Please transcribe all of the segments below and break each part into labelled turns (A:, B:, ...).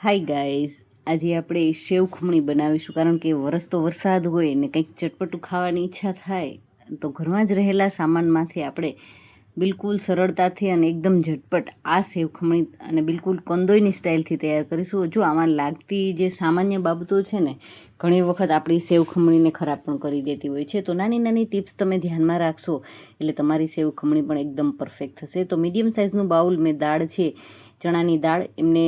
A: Hi guys, આજે આપણે સેવ ખમણી બનાવીશું. કારણ કે વરસતો વરસાદ હોય ને કંઈક ચટપટું ખાવાની ઈચ્છા થાય તો ઘરમાં જ રહેલા સામાનમાંથી આપણે બિલકુલ સરળતાથી અને એકદમ ઝટપટ આ સેવ ખમણી અને બિલકુલ કંદોઈની સ્ટાઇલથી તૈયાર કરીશું. જો આમાં લાગતી જે સામાન્ય બાબતો છે ને, ઘણી વખત આપણી સેવ ખમણીને ખરાબ પણ કરી દેતી હોય છે. તો નાની નાની ટિપ્સ તમે ધ્યાનમાં રાખશો એટલે તમારી સેવ ખમણી પણ એકદમ પરફેક્ટ થશે. તો મીડિયમ સાઇઝનું બાઉલ મેં દાળ છે, ચણાની દાળ, એમને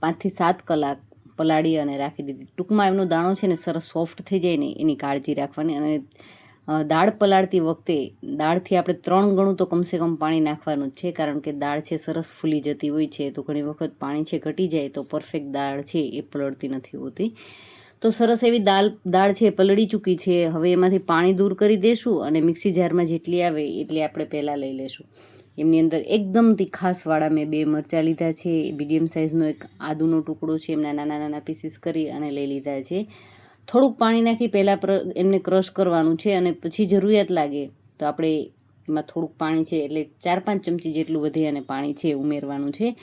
A: 5 થી 7 કલાક પલાળી અને રાખી દીધી. ટૂંકમાં એમનો દાણો છે ને સરસ સોફ્ટ થઈ જાય ને એની કાળજી રાખવાની. અને દાળ પલાળતી વખતે દાળથી આપણે 3 ગણું તો કમસે કમ પાણી નાખવાનું જ છે. કારણ કે દાળ છે સરસ ફૂલી જતી હોય છે, તો ઘણી વખત પાણી છે ઘટી જાય તો પરફેક્ટ દાળ છે એ પલળતી નથી હોતી. તો સરસ એવી દાળ છે પલળી ચૂકી છે. હવે એમાંથી પાણી દૂર કરી દેશું અને મિક્સી જારમાં જેટલી આવે એટલી આપણે પહેલાં લઈ લેશું. એમની અંદર એકદમ તીખાસવાળા મેં 2 મરચાં લીધા છે. મીડિયમ સાઇઝનો એક આદુનો ટુકડો છે, એમના નાના નાના પીસીસ કરી અને લઈ લીધા છે. થોડુંક પાણી નાખી પહેલાં એમને ક્રશ કરવાનું છે અને પછી જરૂરિયાત લાગે તો આપણે એમાં થોડુંક પાણી છે એટલે 4-5 ચમચી જેટલું વધે અને પાણી છે ઉમેરવાનું છે.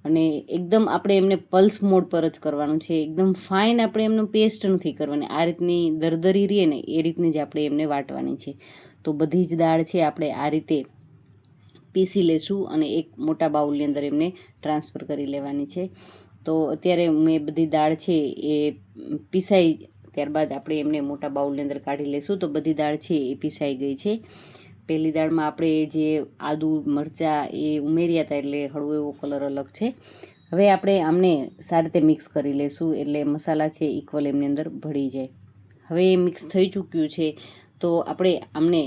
A: અને એકદમ આપણે એમને પલ્સ મોડ પર જ કરવાનું છે. એકદમ ફાઇન આપણે એમનો પેસ્ટ નથી કરવાની. આ રીતની દરદરી રહે ને એ રીતની જ આપણે એમને વાટવાની છે. તો બધી જ દાળ છે આપણે આ રીતે પીસી લેશું અને એક મોટા બાઉલની અંદર એમને ટ્રાન્સફર કરી લેવાની છે. તો અત્યારે મેં બધી દાળ છે એ પીસાઈ, ત્યારબાદ આપણે એમને મોટા બાઉલની અંદર કાઢી લેશું. તો બધી દાળ છે એ પીસાઈ ગઈ છે. પહેલી દાળમાં આપણે જે આદુ મરચાં એ ઉમેર્યા હતા એટલે હળવો એવો કલર અલગ છે. હવે આપણે આમને સારી રીતે મિક્સ કરી લેશું એટલે મસાલા છે ઇક્વલ એમની અંદર ભળી જાય. હવે એ મિક્સ થઈ ચૂક્યું છે તો આપણે આમને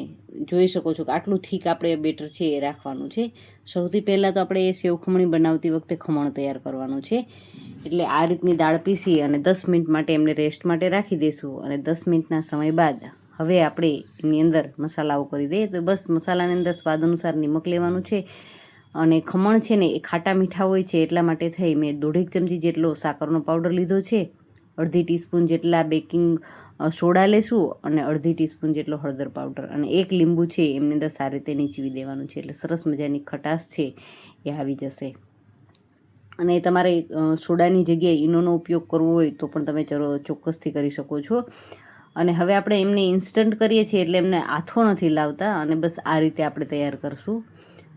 A: જોઈ શકો છો કે આટલું થીક આપણે બેટર છે એ રાખવાનું છે. સૌથી પહેલાં તો આપણે એ સેવ ખમણી બનાવતી વખતે ખમણ તૈયાર કરવાનું છે. એટલે આ રીતની દાળ પીસી અને 10 મિનિટ માટે એમને રેસ્ટ માટે રાખી દઈશું. અને 10 મિનિટના સમય બાદ હવે આપણે એની અંદર મસાલાઓ કરી દઈએ. તો બસ મસાલાની અંદર સ્વાદ અનુસાર નિમક લેવાનું છે. અને ખમણ છે ને એ ખાટા મીઠા હોય છે એટલા માટે થઈ મેં 1.5 ચમચી જેટલો સાકરનો પાવડર લીધો છે, 1/2 ટીસ્પૂન જેટલા બેકિંગ સોડા લેશું અને 1/2 ટીસ્પૂન જેટલો હળદર પાવડર, અને 1 લીંબુ છે એમની અંદર સારી રીતે નીચવી દેવાનું છે. એટલે સરસ મજાની ખટાશ છે એ આવી જશે. અને તમારે સોડાની જગ્યાએ ઈનોનો ઉપયોગ કરવો હોય તો પણ તમે ચોક્કસથી કરી શકો છો. અને હવે આપણે એમને ઇન્સ્ટન્ટ કરીએ છીએ એટલે એમને આથો નથી લાવતા અને બસ આ રીતે આપણે તૈયાર કરશું.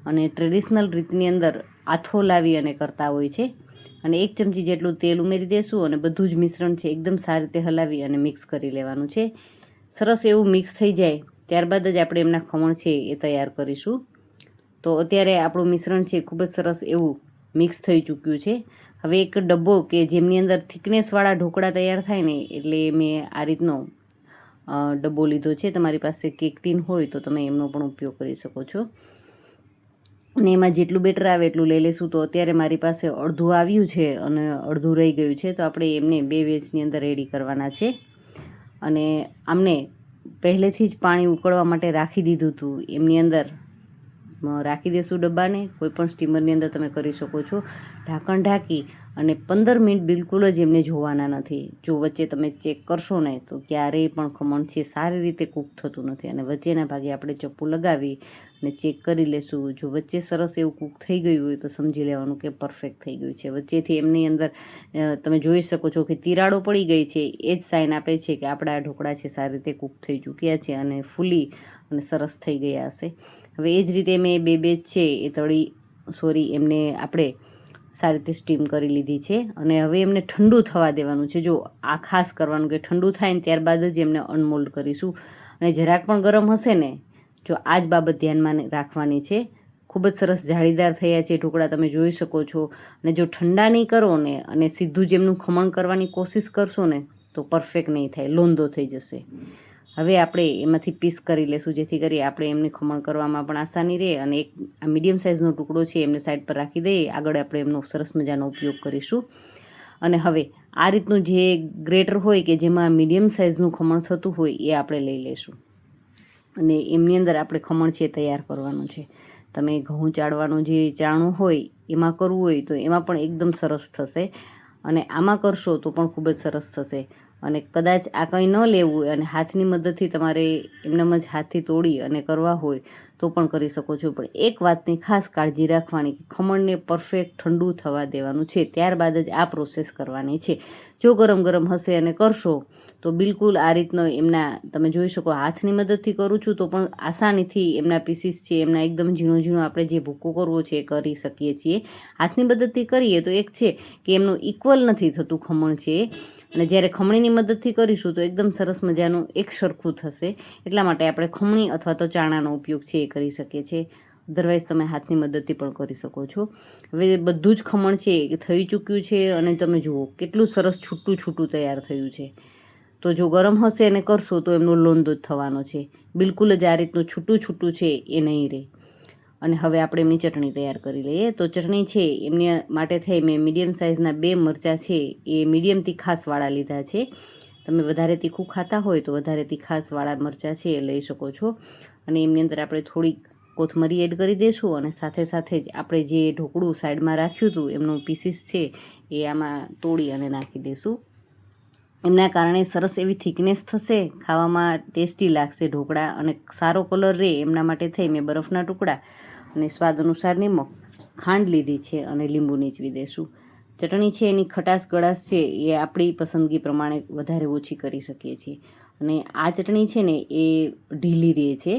A: અને ટ્રેડિશનલ રીતની અંદર આથો લાવી અને કરતા હોય છે. અને 1 ચમચી જેટલું તેલ ઉમેરી દેશું અને બધું જ મિશ્રણ છે એકદમ સારી રીતે હલાવી અને મિક્સ કરી લેવાનું છે. સરસ એવું મિક્સ થઈ જાય ત્યારબાદ જ આપણે એમના ખમણ છે એ તૈયાર કરીશું. તો અત્યારે આપણું મિશ્રણ છે ખૂબ જ સરસ એવું મિક્સ થઈ ચૂક્યું છે. હવે એક ડબ્બો કે જેમની અંદર થિકનેસવાળા ઢોકળા તૈયાર થાય ને એટલે મેં આ રીતનો ડબ્બો લીધો છે. તમારી પાસે કેક ટીન હોય તો તમે એમનો પણ ઉપયોગ કરી શકો છો. અને એમાં જેટલું બેટર આવે એટલું લઈ લેશું. તો અત્યારે મારી પાસે અડધું આવ્યું છે અને અડધું રહી ગયું છે. તો આપણે એમને 2 બેચની અંદર રેડી કરવાના છે. અને આમને પહેલેથી જ પાણી ઉકળવા માટે રાખી દીધું હતું. એમની અંદર રાખી દેશું ડબ્બાને. કોઈ પણ સ્ટીમરની અંદર તમે કરી શકો છો. ઢાંકણ ઢાંકી અને 15 મિનિટ બિલકુલ જ એમને જોવાના નથી. જો વચ્ચે તમે ચેક કરશો ને તો ક્યારેય પણ ખમણ છે સારી રીતે કૂક થતું નથી. અને વચ્ચેના ભાગે આપણે ચપ્પુ લગાવી અને ચેક કરી લેશું. જો વચ્ચે સરસ એવું કૂક થઈ ગયું હોય તો સમજી લેવાનું કે પરફેક્ટ થઈ ગયું છે. વચ્ચેથી એમની અંદર તમે જોઈ શકો છો કે તિરાડો પડી ગઈ છે. એ જ સાઇન આપે છે કે આપણા ઢોકળા છે સારી રીતે કૂક થઈ ચૂક્યા છે અને ફૂલી અને સરસ થઈ ગયા હશે. હવે એ જ રીતે મેં 2 બેચ છે એ એમને આપણે સારી રીતે સ્ટીમ કરી લીધી છે. અને હવે એમને ઠંડુ થવા દેવાનું છે. જો આ ખાસ કરવાનું કે ઠંડુ થાય ને ત્યારબાદ જ એમને અનમોલ્ડ કરીશું. અને જરાક પણ ગરમ હશે ને, જો આ જ બાબત ધ્યાનમાં રાખવાની છે. ખૂબ જ સરસ જાળીદાર થયા છે ઢોકળા, તમે જોઈ શકો છો. અને જો ઠંડા નહીં કરો ને અને સીધું જ એમનું ખમણ કરવાની કોશિશ કરશો ને તો પરફેક્ટ નહીં થાય, લોંદો થઈ જશે. હવે આપણે એમાંથી પીસ કરી લેશું જેથી કરી આપણે એમને ખમણ કરવામાં પણ આસાની રહે. અને એક આ મીડિયમ સાઇઝનો ટુકડો છે એમને સાઈડ પર રાખી દઈએ. આગળ આપણે એમનો સરસ મજાનો ઉપયોગ કરીશું. અને હવે આ રીતનું જે ગ્રેટર હોય કે જેમાં મીડિયમ સાઇઝનું ખમણ થતું હોય એ આપણે લઈ લઈશું. અને એમની અંદર આપણે ખમણ છે તૈયાર કરવાનું છે. તમે ઘઉં ચાળવાનું જે ચાણું હોય એમાં કરવું હોય તો એમાં પણ એકદમ સરસ થશે. અને આમાં કરશો તો પણ ખૂબ જ સરસ થશે. અને કદાચ આ કંઈ ન લેવું હોય અને હાથની મદદથી તમારે એમનેમ જ હાથથી તોડી અને કરવા હોય તો પણ કરી શકો છો. પણ એક વાતની ખાસ કાળજી રાખવાની કે ખમણને પરફેક્ટ ઠંડુ થવા દેવાનું છે, ત્યારબાદ જ આ પ્રોસેસ કરવાની છે. જો ગરમ ગરમ હશે અને કરશો તો બિલકુલ આ રીતનો એમના તમે જોઈ શકો હાથની મદદથી કરું છું તો પણ આસાનીથી એમના પીસીસ છે એમના એકદમ ઝીણો ઝીણો આપણે જે ભૂકો કરવો છે એ કરી શકીએ છીએ. હાથની મદદથી કરીએ તો એક છે કે એમનું ઇક્વલ નથી થતું ખમણ છે, અને જ્યારે ખમણીની મદદથી કરીશું તો એકદમ સરસ મજાનું એક સરખું થશે. એટલા માટે આપણે ખમણી અથવા તો ચાણાનો ઉપયોગ છે એ કરી શકીએ છીએ. અધરવાઇઝ તમે હાથની મદદથી પણ કરી શકો છો. હવે બધું જ ખમણ છે એ થઈ ચૂક્યું છે અને તમે જુઓ કેટલું સરસ છૂટું છૂટું તૈયાર થયું છે. તો જો ગરમ હશે અને કરશો તો એમનો લોંદો જ થવાનો છે. બિલકુલ જ આ રીતનું છૂટું છૂટું છે એ નહીં રહે. અને હવે આપણે એમની ચટણી તૈયાર કરી લઈએ. તો ચટણી છે એમની માટે થઈ મેં મીડિયમ સાઇઝના 2 મરચાં છે એ મીડિયમ તીખાસવાળા લીધા છે. તમે વધારે તીખું ખાતા હોય તો વધારે તીખાસવાળા મરચાં છે એ લઈ શકો છો. અને એમની અંદર આપણે થોડીક કોથમરી એડ કરી દઈશું અને સાથે સાથે જ આપણે જે ઢોકળું સાઈડમાં રાખ્યું હતું એમનું પીસીસ છે એ આમાં તોડી અને નાખી દઈશું. એમના કારણે સરસ એવી થિકનેસ થશે, ખાવામાં ટેસ્ટી લાગશે ઢોકળા અને સારો કલર રહે એમના માટે થઈ મેં બરફના ટુકડા અને સ્વાદ અનુસાર નિમક, ખાંડ લીધી છે અને લીંબુ નીચવી દઈશું. ચટણી છે એની ખટાશ ગળાશ છે એ આપણી પસંદગી પ્રમાણે વધારે ઓછી કરી શકીએ છીએ. અને આ ચટણી છે ને એ ઢીલી રહે છે,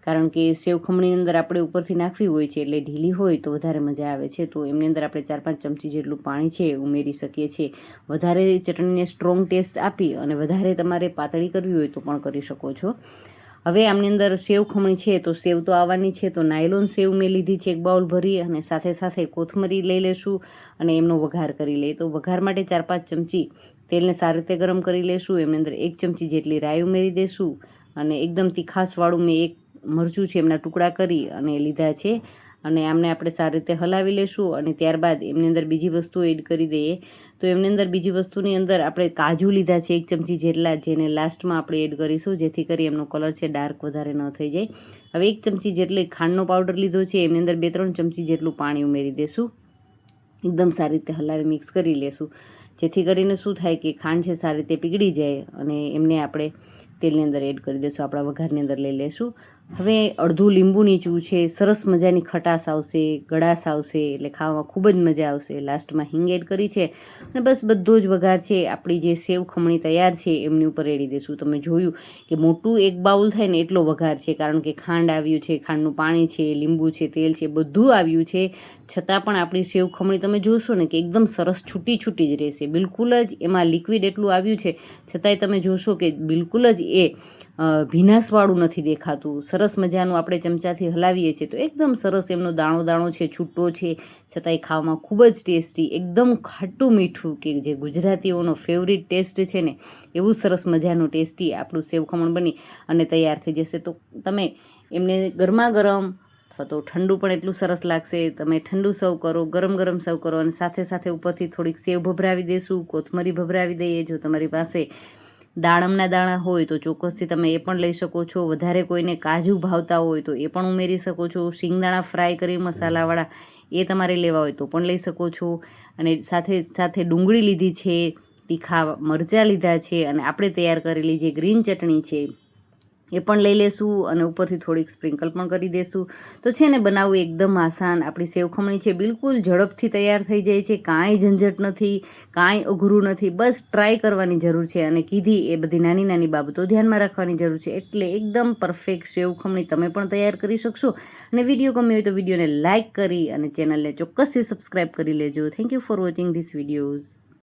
A: કારણ કે સેવ ખમણીની અંદર આપણે ઉપરથી નાખવી હોય છે એટલે ઢીલી હોય તો વધારે મજા આવે છે. તો એમની અંદર આપણે 4-5 ચમચી જેટલું પાણી છે ઉમેરી શકીએ છીએ. વધારે ચટણીને સ્ટ્રોંગ ટેસ્ટ આપી અને વધારે તમારે પાતળી કરવી હોય તો પણ કરી શકો છો. હવે આમની અંદર સેવ ખમણી છે તો સેવ તો આવવાની છે, તો નાયલોન સેવ મેં લીધી છે 1 બાઉલ ભરી અને સાથે સાથે કોથમરી લઈ લેશું અને એમનો વઘાર કરી લઈએ. તો વઘાર માટે 4-5 ચમચી તેલને સારી રીતે ગરમ કરી લેશું. એમની અંદર 1 ચમચી જેટલી રાઈ ઉમેરી દઈશું અને એકદમ તીખાસવાળું મેં 1 મરચું છે એમના ટુકડા કરી અને લીધા છે અને આમને આપણે સારી રીતે હલાવી લેશું. અને ત્યારબાદ એમની અંદર બીજી વસ્તુ એડ કરી દઈએ. તો એમની અંદર બીજી વસ્તુની અંદર આપણે કાજુ લીધા છે 1 ચમચી જેટલા, જેને લાસ્ટમાં આપણે એડ કરીશું જેથી કરી એમનો કલર છે ડાર્ક વધારે ન થઈ જાય. હવે 1 ચમચી જેટલી ખાંડનો પાવડર લીધો છે, એમની અંદર 2-3 ચમચી જેટલું પાણી ઉમેરી દઈશું. એકદમ સારી રીતે હલાવી મિક્સ કરી લેશું જેથી કરીને શું થાય કે ખાંડ છે સારી રીતે પીગળી જાય અને એમને આપણે તેલની અંદર એડ કરી દઈશું, આપણા વઘારની અંદર લઈ લેશું. હવે અડધું લીંબુ નીચવું છે, સરસ મજાની ખટાશ આવશે, ગળાશ આવશે એટલે ખાવામાં ખૂબ જ મજા આવશે. લાસ્ટમાં હિંગ એડ કરી છે અને બસ બધો જ વઘાર છે આપણી જે સેવ ખમણી તૈયાર છે એમની ઉપર રેડી દઈશું. તમે જોયું કે મોટું 1 બાઉલ થાય ને એટલો વઘાર છે, કારણ કે ખાંડ આવ્યું છે, ખાંડનું પાણી છે, લીંબુ છે, તેલ છે, બધું આવ્યું છે. છતાં પણ આપણી સેવ ખમણી તમે જોશો ને કે એકદમ સરસ છૂટી છૂટી જ રહેશે. બિલકુલ જ એમાં લિક્વિડ એટલું આવ્યું છે છતાંય તમે જોશો કે બિલકુલ જ એ ભીનાશવાળું નથી દેખાતું. સરસ મજાનું આપણે ચમચાથી હલાવીએ છીએ તો એકદમ સરસ એમનો દાણો દાણો છે, છૂટો છે, છતાંય ખાવામાં ખૂબ જ ટેસ્ટી, એકદમ ખાટું મીઠું કે જે ગુજરાતીઓનો ફેવરિટ ટેસ્ટ છે ને એવું સરસ મજાનું ટેસ્ટી આપણું સેવ ખમણ બની અને તૈયાર થઈ જશે. તો તમે એમને ગરમા ગરમ અથવા તો ઠંડુ પણ એટલું સરસ લાગશે. તમે ઠંડુ સર્વ કરો, ગરમ ગરમ સર્વ કરો અને સાથે સાથે ઉપરથી થોડીક સેવ ભભરાવી દઈશું, કોથમરી ભભરાવી દઈએ. જો તમારી પાસે દાડમના દાણા હોય તો ચોક્કસથી તમે એ પણ લઈ શકો છો. વધારે કોઈને કાજુ ભાવતા હોય તો એ પણ ઉમેરી શકો છો. શિંગદાણા ફ્રાય કરી મસાલાવાળા એ તમારે લેવા હોય તો પણ લઈ શકો છો. અને સાથે સાથે ડુંગળી લીધી છે, તીખા મરચાં લીધા છે અને આપણે તૈયાર કરેલી જે ગ્રીન ચટણી છે એ પણ લઈ લેશું અને ઉપરથી થોડીક સ્પ્રિંકલ પણ કરી દેશું. તો છે ને બનાવવું એકદમ આસાન. આપણી સેવ ખમણી છે બિલકુલ ઝડપથી તૈયાર થઈ જાય છે, કાંઈ ઝંઝટ નથી, કાંઈ અઘરું નથી. બસ ટ્રાય કરવાની જરૂર છે અને કીધી એ બધી નાની નાની બાબતો ધ્યાનમાં રાખવાની જરૂર છે એટલે એકદમ પરફેક્ટ સેવ ખમણી તમે પણ તૈયાર કરી શકશો. અને વિડીયો ગમ્યો હોય તો વિડીયોને લાઇક કરી અને ચેનલને ચોક્કસથી સબસ્ક્રાઈબ કરી લેજો. Thank you for watching this videos.